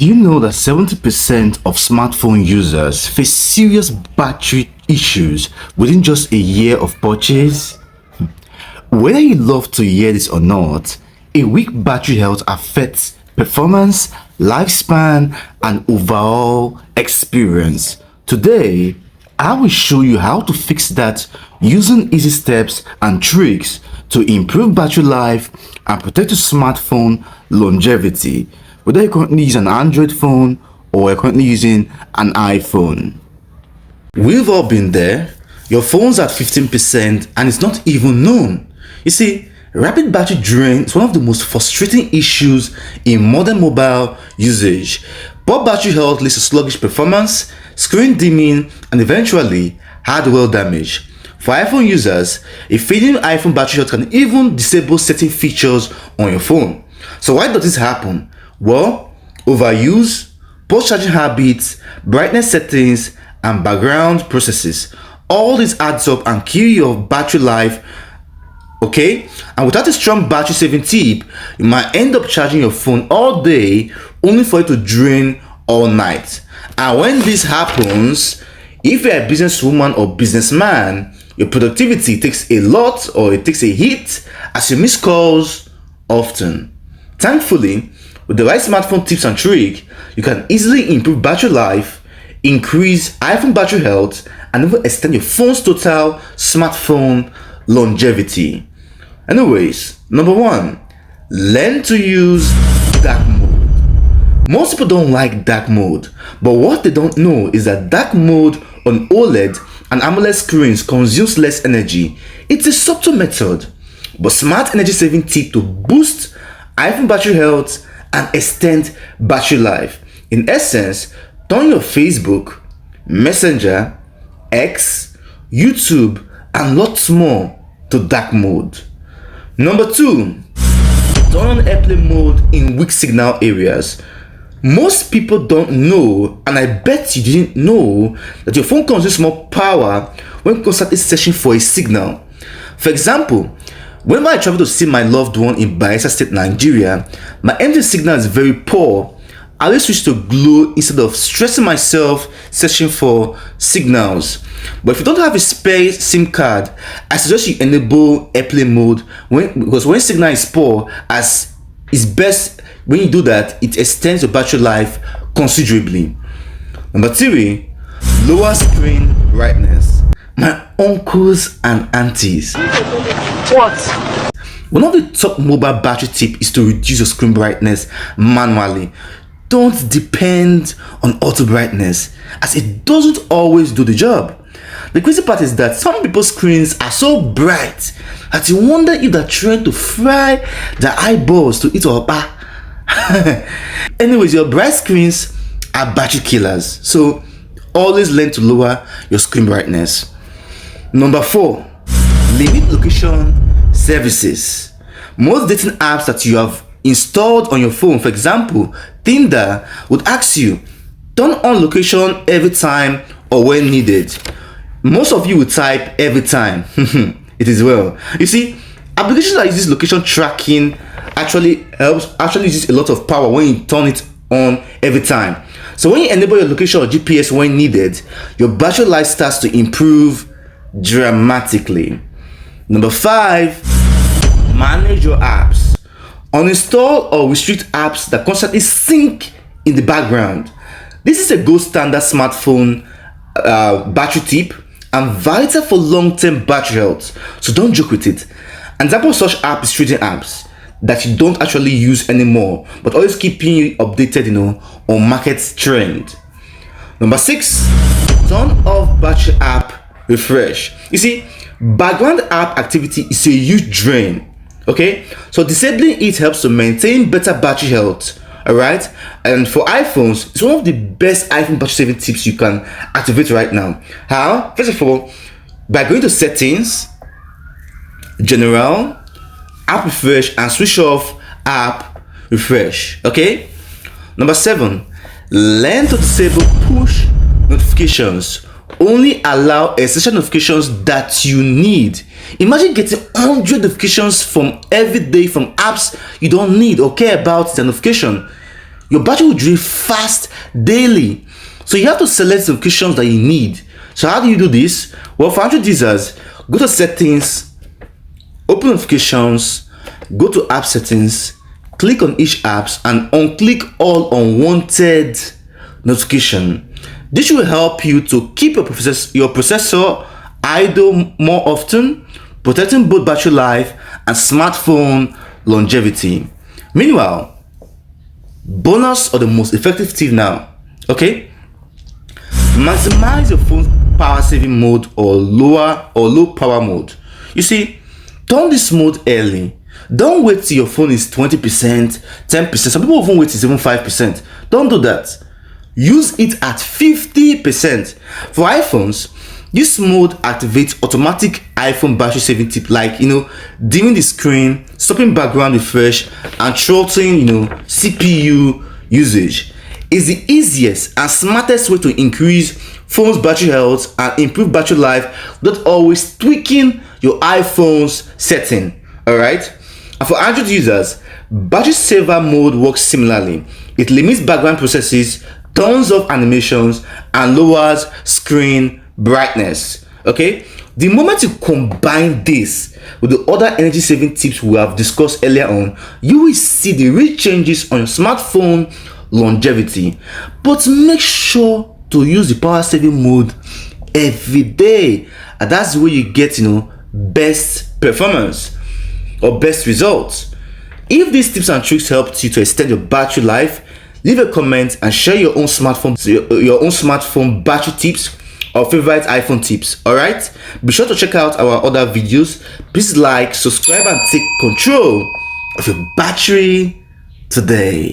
Do you know that 70% of smartphone users face serious battery issues within just a year of purchase? Whether you love to hear this or not, a weak battery health affects performance, lifespan, and overall experience. Today, I will show you how to fix that using easy steps and tricks to improve battery life and protect your smartphone longevity, whether you currently use an Android phone or you're currently using an iPhone. We've all been there. Your phone's at 15% and it's not even known. You see, rapid battery drain is one of the most frustrating issues in modern mobile usage. Poor battery health leads to sluggish performance, screen dimming, and eventually hardware damage. For iPhone users, a failing iPhone battery health can even disable certain features on your phone. So why does this happen? Well, overuse, poor charging habits, brightness settings, and background processes. All this adds up and kill your battery life. Okay, and without a strong battery saving tip, you might end up charging your phone all day only for it to drain all night. And when this happens, if you're a businesswoman or businessman, your productivity takes a lot or it takes a hit as you miss calls often. Thankfully, with the right smartphone tips and tricks, you can easily improve battery life, increase iPhone battery health, and even extend your phone's total smartphone longevity. Anyways, number 1, learn to use dark mode. Most people don't like dark mode, but what they don't know is that dark mode on OLED and AMOLED screens consumes less energy. It's a subtle method, but smart energy saving tip to boost iPhone battery health and extend battery life. In essence, turn your Facebook, Messenger, X, YouTube, and lots more to dark mode. Number 2, turn on airplane mode in weak signal areas. Most people don't know, and I bet you didn't know, that your phone consumes more power when constantly searching for a signal. For example, whenever I travel to see my loved one in Bayelsa State, Nigeria, my MTN signal is very poor. I always switch to Glo instead of stressing myself searching for signals. But if you don't have a spare SIM card, I suggest you enable airplane mode because when signal is poor, as is best when you do that, it extends your battery life considerably. Number 3, lower screen brightness. My uncles and aunties. What? One of the top mobile battery tips is to reduce your screen brightness manually. Don't depend on auto brightness, as it doesn't always do the job. The crazy part is that some people's screens are so bright that you wonder if they're trying to fry their eyeballs to eat or bah. Anyways, your bright screens are battery killers, so always learn to lower your screen brightness. Number 4, limit location services. Most dating apps that you have installed on your phone, for example, Tinder, would ask you, turn on location every time or when needed. Most of you would type every time. It is well. You see, applications that use location tracking actually uses a lot of power when you turn it on every time. So when you enable your location or GPS when needed, your battery life starts to improve dramatically. Number 5, manage your apps. Uninstall or restrict apps that constantly sync in the background. This is a gold standard smartphone battery tip and vital for long-term battery health, so don't joke with it. An example of such app is trading apps that you don't actually use anymore, but always keeping you updated, on market trend. Number 6, turn off battery app refresh. You see, background app activity is a huge drain. Okay, so disabling it helps to maintain better battery health. Alright, and for iPhones, it's one of the best iPhone battery saving tips you can activate right now. How? First of all, by going to settings, general, app refresh, and switch off app refresh. Okay. Number 7, learn to disable push notifications. Only allow essential notifications that you need. Imagine getting 100 notifications from every day from apps you don't need or care about the notification. your battery will drain fast daily. So you have to select the notifications that you need. So how do you do this? Well, for Android users, go to settings, open notifications, go to app settings, click on each apps and unclick all unwanted notification. This will help you to keep your processor idle more often, protecting both battery life and smartphone longevity. Meanwhile, bonus or the most effective tip now, okay? Maximize your phone's power saving mode or low power mode. You see, turn this mode early. Don't wait till your phone is 20%, 10%. Some people even wait till even 5%. Don't do that. Use it at 50%. For iPhones, this mode activates automatic iPhone battery saving tip like, dimming the screen, stopping background refresh, and throttling, CPU usage. Is the easiest and smartest way to increase phone's battery health and improve battery life without always tweaking your iPhone's setting. Alright? And for Android users, battery saver mode works similarly. It limits background processes, turns off animations, and lowers screen brightness. Okay? The moment you combine this with the other energy saving tips we have discussed earlier on, you will see the real changes on your smartphone longevity. But make sure to use the power saving mode every day, and that's where you get best performance or best results. If these tips and tricks helped you to extend your battery life, leave a comment and share your own smartphone battery tips or favorite iPhone tips. Alright, be sure to check out our other videos. Please like, subscribe, and take control of your battery today.